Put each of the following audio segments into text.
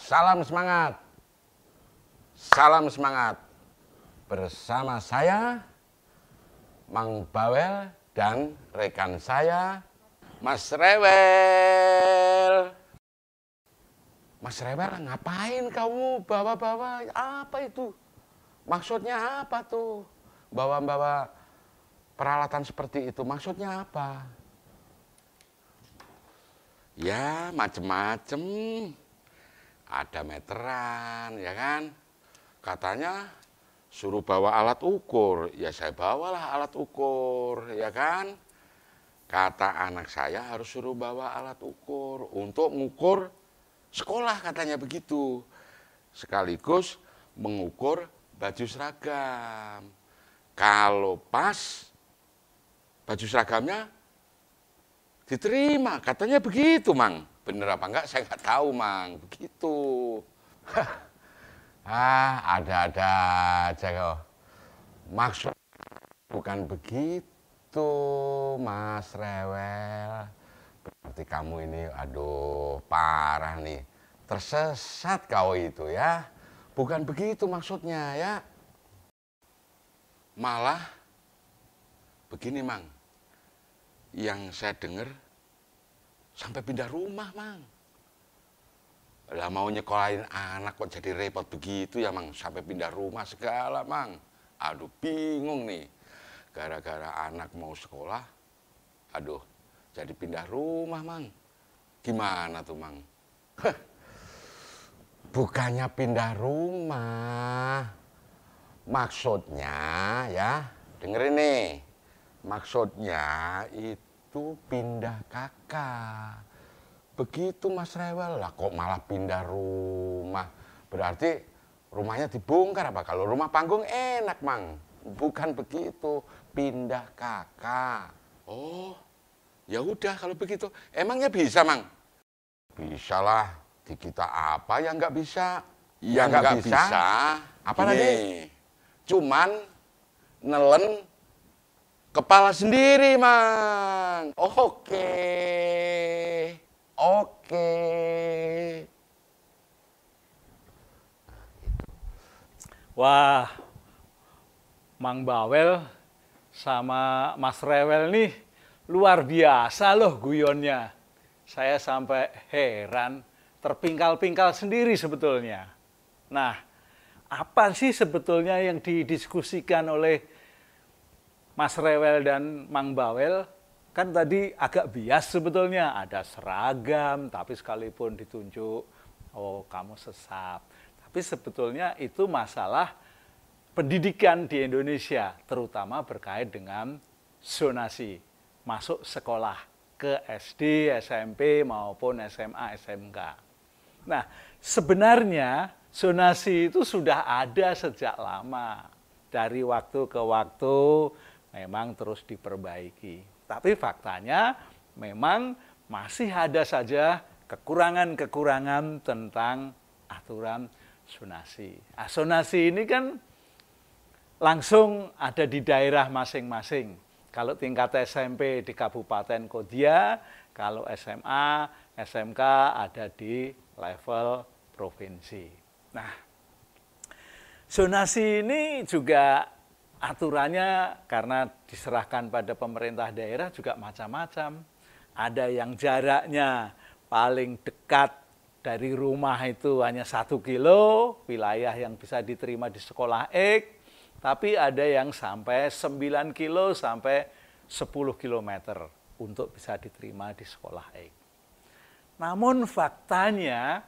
Salam semangat. Salam semangat. Bersama saya, Mang Bawel, dan rekan saya, Mas Rewel. Mas Rewel, ngapain kamu bawa-bawa? Apa itu? Maksudnya apa tuh? Bawa-bawa peralatan seperti itu, maksudnya apa? Ya, macem-macem. Ada meteran, ya kan? Katanya suruh bawa alat ukur. Ya saya bawalah alat ukur, ya kan? Kata anak saya harus suruh bawa alat ukur untuk mengukur sekolah, katanya begitu. Sekaligus mengukur baju seragam. Kalau pas baju seragamnya diterima, katanya begitu, Mang. Bener apa enggak, saya nggak tahu, Mang. Begitu. Ada-ada aja kok. Maksud bukan begitu, Mas Rewel. Berarti kamu ini, aduh, parah nih. Tersesat kau itu ya. Bukan begitu maksudnya ya. Malah begini, Mang. Yang saya dengar sampai pindah rumah, Mang. Lah mau nyekolahin anak kok jadi repot begitu ya, Mang. Sampai pindah rumah segala, Mang. Aduh, bingung nih. Gara-gara anak mau sekolah, aduh, jadi pindah rumah, Mang. Gimana tuh, Mang? Bukannya pindah rumah. Maksudnya ya, dengerin nih. Maksudnya itu pindah kakak. Begitu, Mas Rewel. Lah kok malah pindah rumah? Berarti rumahnya dibongkar apa? Kalau rumah panggung enak, Mang. Bukan begitu, pindah kakak. Oh, ya udah kalau begitu. Emangnya bisa, Mang? Bisa lah. Di kita apa yang nggak bisa? Yang nggak bisa. Apa lagi? Cuman nelen kepala sendiri, Mang. Oke. Oke. Wah, Mang Bawel sama Mas Rewel nih luar biasa loh guyonnya. Saya sampai heran, terpingkal-pingkal sendiri sebetulnya. Nah, apa sih sebetulnya yang didiskusikan oleh Mas Rewel dan Mang Bawel? Kan tadi agak bias sebetulnya, ada seragam, tapi sekalipun ditunjuk, oh kamu sesat. Tapi sebetulnya itu masalah pendidikan di Indonesia, terutama berkait dengan zonasi masuk sekolah ke SD, SMP maupun SMA, SMK. Nah, sebenarnya zonasi itu sudah ada sejak lama. Dari waktu ke waktu memang terus diperbaiki. Tapi faktanya memang masih ada saja kekurangan-kekurangan tentang aturan zonasi. Nah, zonasi ini kan langsung ada di daerah masing-masing. Kalau tingkat SMP di Kabupaten Kodya, kalau SMA, SMK ada di level provinsi. Nah, zonasi ini juga aturannya karena diserahkan pada pemerintah daerah juga macam-macam. Ada yang jaraknya paling dekat dari rumah itu hanya 1 kilo, wilayah yang bisa diterima di sekolah X, tapi ada yang sampai 9 kilo sampai 10 kilometer untuk bisa diterima di sekolah X. Namun faktanya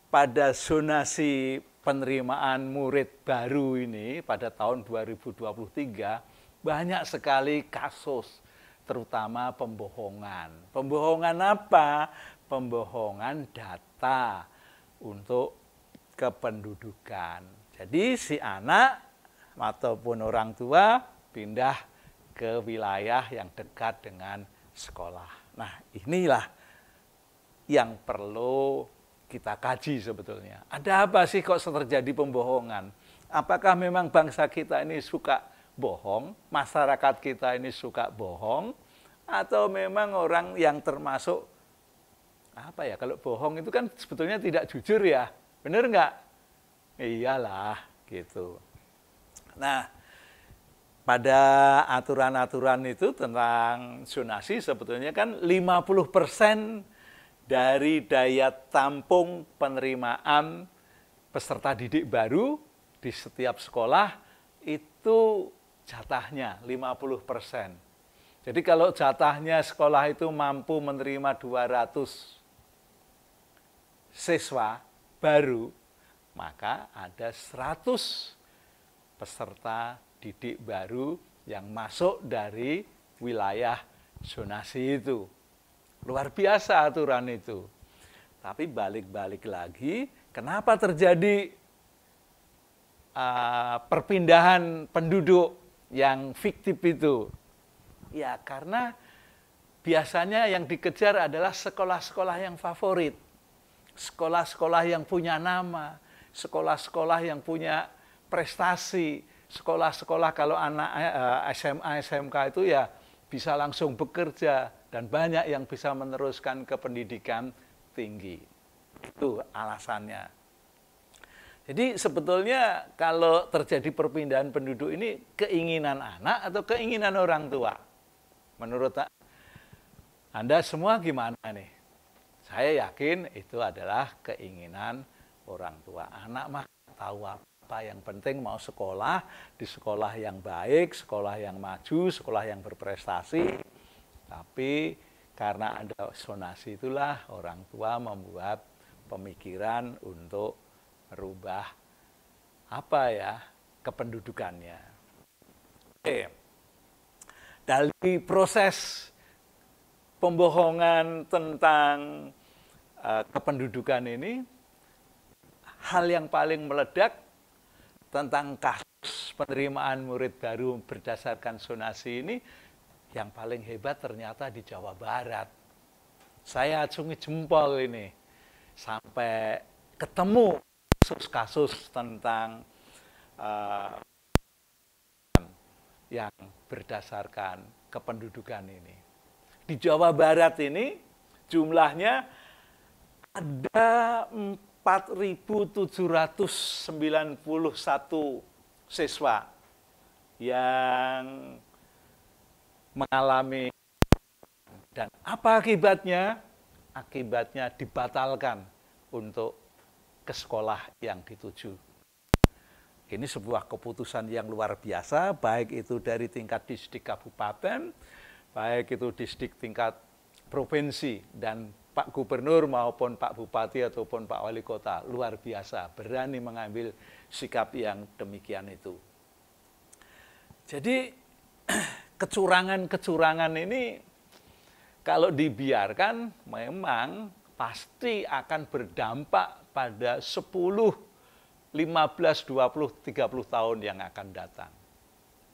pada zonasi penerimaan murid baru ini pada tahun 2023 banyak sekali kasus, terutama pembohongan. Pembohongan apa? Pembohongan data untuk kependudukan. Jadi si anak ataupun orang tua pindah ke wilayah yang dekat dengan sekolah. Nah, inilah yang perlu kita kaji sebetulnya. Ada apa sih kok terjadi pembohongan? Apakah memang bangsa kita ini suka bohong, masyarakat kita ini suka bohong, atau memang orang yang termasuk apa ya, kalau bohong itu kan sebetulnya tidak jujur ya, bener nggak? Iyalah, gitu. Nah, pada aturan-aturan itu tentang zonasi sebetulnya kan 50% dari daya tampung penerimaan peserta didik baru di setiap sekolah itu jatahnya 50%. Jadi kalau jatahnya sekolah itu mampu menerima 200 siswa baru, maka ada 100 peserta didik baru yang masuk dari wilayah zonasi itu. Luar biasa aturan itu. Tapi balik-balik lagi, kenapa terjadi perpindahan penduduk yang fiktif itu? Ya karena biasanya yang dikejar adalah sekolah-sekolah yang favorit. Sekolah-sekolah yang punya nama, sekolah-sekolah yang punya prestasi, sekolah-sekolah kalau anak SMA, SMK itu ya bisa langsung bekerja dan banyak yang bisa meneruskan ke pendidikan tinggi. Itu alasannya. Jadi sebetulnya kalau terjadi perpindahan penduduk ini keinginan anak atau keinginan orang tua? Menurut Anda semua gimana nih? Saya yakin itu adalah keinginan orang tua. Anak mah tahu apa, yang penting mau sekolah, di sekolah yang baik, sekolah yang maju, sekolah yang berprestasi. Tapi karena ada zonasi itulah orang tua membuat pemikiran untuk merubah apa ya, kependudukannya. Oke. Dari proses pembohongan tentang kependudukan ini, hal yang paling meledak tentang kasus penerimaan murid baru berdasarkan zonasi ini, yang paling hebat ternyata di Jawa Barat. Saya acungi jempol ini, sampai ketemu kasus-kasus tentang yang berdasarkan kependudukan ini. Di Jawa Barat ini jumlahnya ada 4.791 siswa yang mengalami, dan apa akibatnya? Akibatnya dibatalkan untuk ke sekolah yang dituju. Ini sebuah keputusan yang luar biasa, baik itu dari tingkat distrik kabupaten, baik itu distrik tingkat provinsi, dan Pak Gubernur maupun Pak Bupati ataupun Pak Wali Kota, luar biasa, berani mengambil sikap yang demikian itu. Jadi kecurangan-kecurangan ini kalau dibiarkan memang pasti akan berdampak pada 10, 15, 20, 30 tahun yang akan datang.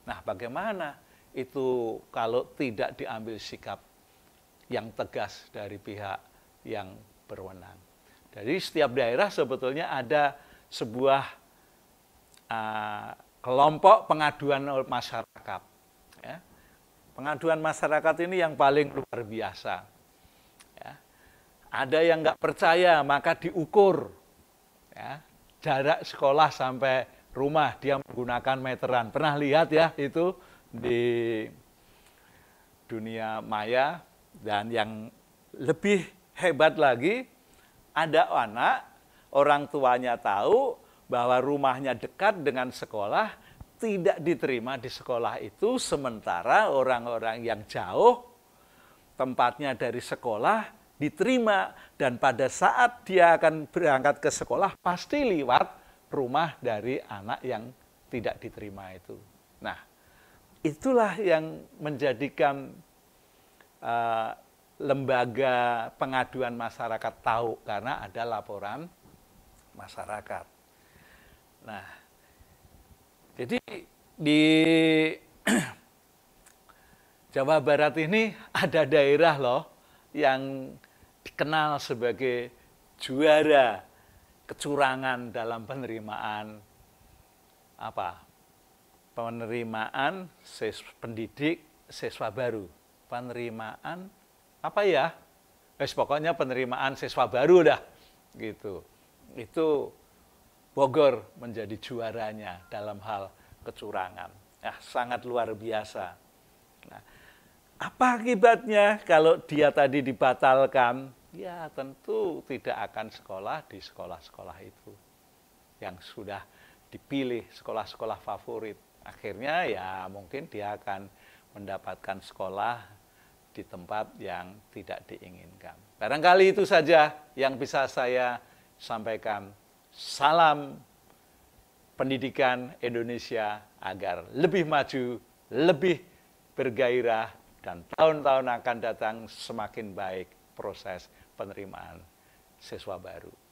Nah, bagaimana itu kalau tidak diambil sikap yang tegas dari pihak yang berwenang? Jadi setiap daerah sebetulnya ada sebuah kelompok pengaduan masyarakat. Ya. Pengaduan masyarakat ini yang paling luar biasa. Ya. Ada yang nggak percaya, maka diukur. Ya. Jarak sekolah sampai rumah dia menggunakan meteran. Pernah lihat ya itu di dunia maya. Dan yang lebih hebat lagi, ada anak, orang tuanya tahu bahwa rumahnya dekat dengan sekolah, tidak diterima di sekolah itu, sementara orang-orang yang jauh tempatnya dari sekolah diterima, dan pada saat dia akan berangkat ke sekolah pasti lewat rumah dari anak yang tidak diterima itu. Nah, itulah yang menjadikan lembaga pengaduan masyarakat tahu, karena ada laporan masyarakat. Nah, jadi di Jawa Barat ini ada daerah loh yang dikenal sebagai juara kecurangan dalam penerimaan penerimaan pendidik siswa baru. Penerimaan apa ya? pokoknya penerimaan siswa baru dah, gitu. Itu Bogor menjadi juaranya dalam hal kecurangan. Nah, sangat luar biasa. Nah, apa akibatnya kalau dia tadi dibatalkan? Ya tentu tidak akan sekolah di sekolah-sekolah itu yang sudah dipilih sekolah-sekolah favorit. Akhirnya ya mungkin dia akan mendapatkan sekolah di tempat yang tidak diinginkan. Barangkali itu saja yang bisa saya sampaikan. Salam pendidikan Indonesia agar lebih maju, lebih bergairah, dan tahun-tahun akan datang semakin baik proses penerimaan siswa baru.